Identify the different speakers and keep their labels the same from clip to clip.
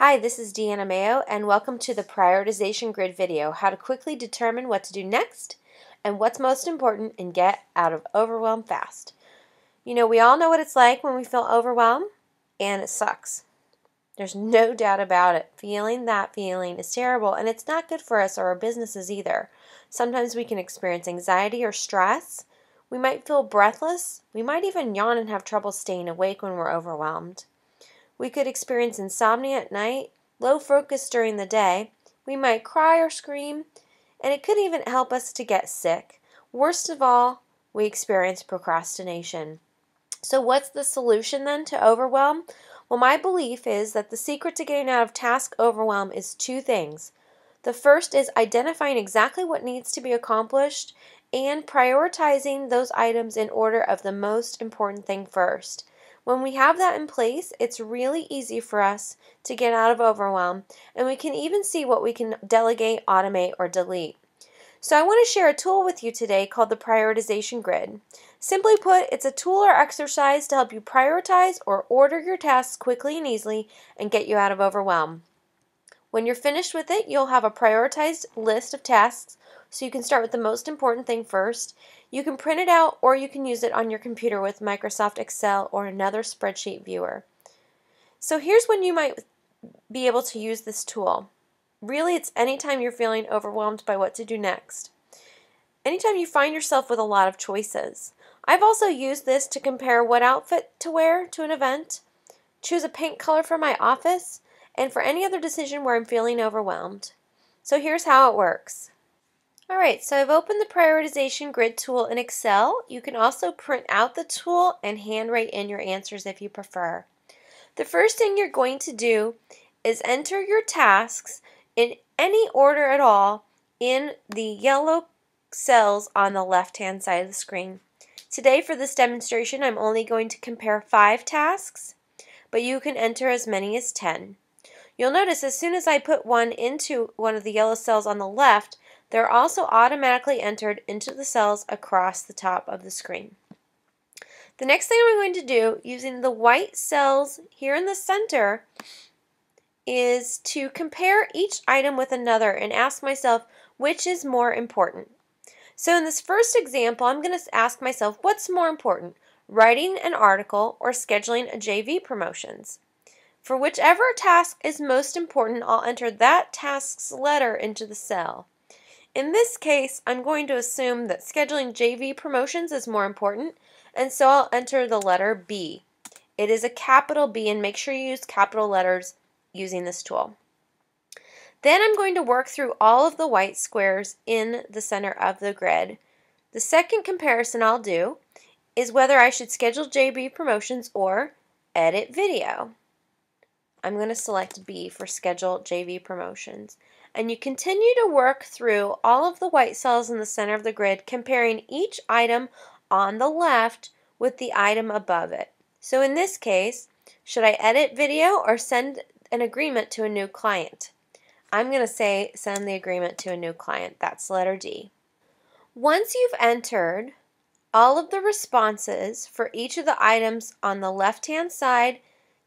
Speaker 1: Hi, this is Deanna Mayo, and welcome to the Prioritization Grid video, how to quickly determine what to do next and what's most important and get out of overwhelm fast. You know, we all know what it's like when we feel overwhelmed, and it sucks. There's no doubt about it. Feeling that feeling is terrible, and it's not good for us or our businesses either. Sometimes we can experience anxiety or stress. We might feel breathless. We might even yawn and have trouble staying awake when we're overwhelmed. We could experience insomnia at night, low focus during the day. We might cry or scream, and it could even help us to get sick. Worst of all, we experience procrastination. So what's the solution then to overwhelm? Well, my belief is that the secret to getting out of task overwhelm is two things. The first is identifying exactly what needs to be accomplished and prioritizing those items in order of the most important thing first. When we have that in place, it's really easy for us to get out of overwhelm, and we can even see what we can delegate, automate, or delete. So I want to share a tool with you today called the Prioritization Grid. Simply put, it's a tool or exercise to help you prioritize or order your tasks quickly and easily and get you out of overwhelm. When you're finished with it, you'll have a prioritized list of tasks, so you can start with the most important thing first. You can print it out or you can use it on your computer with Microsoft Excel or another spreadsheet viewer. So here's when you might be able to use this tool. Really, it's anytime you're feeling overwhelmed by what to do next. Anytime you find yourself with a lot of choices. I've also used this to compare what outfit to wear to an event, choose a paint color for my office, and for any other decision where I'm feeling overwhelmed. So here's how it works. Alright, so I've opened the Prioritization Grid tool in Excel. You can also print out the tool and handwrite in your answers if you prefer. The first thing you're going to do is enter your tasks in any order at all in the yellow cells on the left-hand side of the screen. Today for this demonstration, I'm only going to compare 5 tasks, but you can enter as many as 10. You'll notice as soon as I put one into one of the yellow cells on the left, they're also automatically entered into the cells across the top of the screen. The next thing I'm going to do, using the white cells here in the center, is to compare each item with another and ask myself which is more important. So in this first example, I'm going to ask myself what's more important, writing an article or scheduling a JV promotions. For whichever task is most important, I'll enter that task's letter into the cell. In this case, I'm going to assume that scheduling JV promotions is more important, and so I'll enter the letter B. It is a capital B, and make sure you use capital letters using this tool. Then I'm going to work through all of the white squares in the center of the grid. The second comparison I'll do is whether I should schedule JV promotions or edit video. I'm going to select B for schedule JV promotions. And you continue to work through all of the white cells in the center of the grid, comparing each item on the left with the item above it. So in this case, should I edit video or send an agreement to a new client? I'm going to say send the agreement to a new client. That's letter D. Once you've entered all of the responses for each of the items on the left-hand side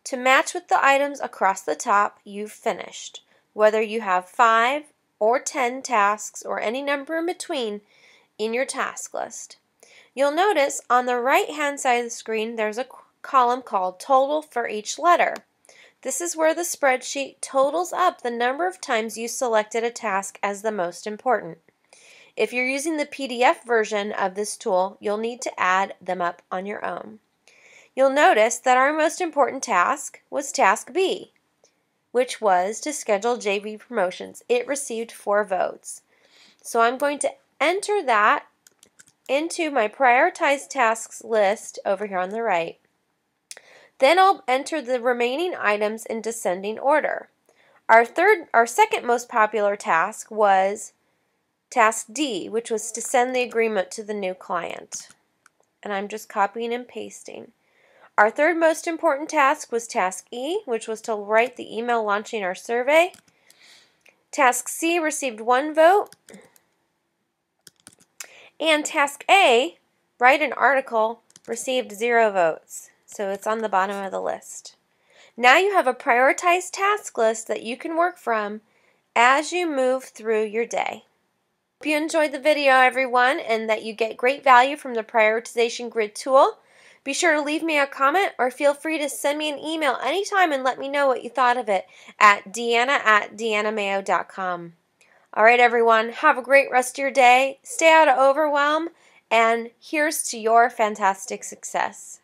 Speaker 1: to match with the items across the top, you've finished. Whether you have 5 or 10 tasks or any number in between in your task list. You'll notice on the right-hand side of the screen there's a column called Total for each letter. This is where the spreadsheet totals up the number of times you selected a task as the most important. If you're using the PDF version of this tool, you'll need to add them up on your own. You'll notice that our most important task was task B, which was to schedule JV promotions. It received 4 votes. So I'm going to enter that into my prioritized tasks list over here on the right. Then I'll enter the remaining items in descending order. Our second most popular task was task D, which was to send the agreement to the new client. And I'm just copying and pasting. Our third most important task was task E, which was to write the email launching our survey. Task C received 1 vote. And task A, write an article, received 0 votes. So it's on the bottom of the list. Now you have a prioritized task list that you can work from as you move through your day. Hope you enjoyed the video, everyone, and that you get great value from the Prioritization Grid tool. Be sure to leave me a comment or feel free to send me an email anytime and let me know what you thought of it at deanna@deannamayo.com. All right, everyone, have a great rest of your day. Stay out of overwhelm, and here's to your fantastic success.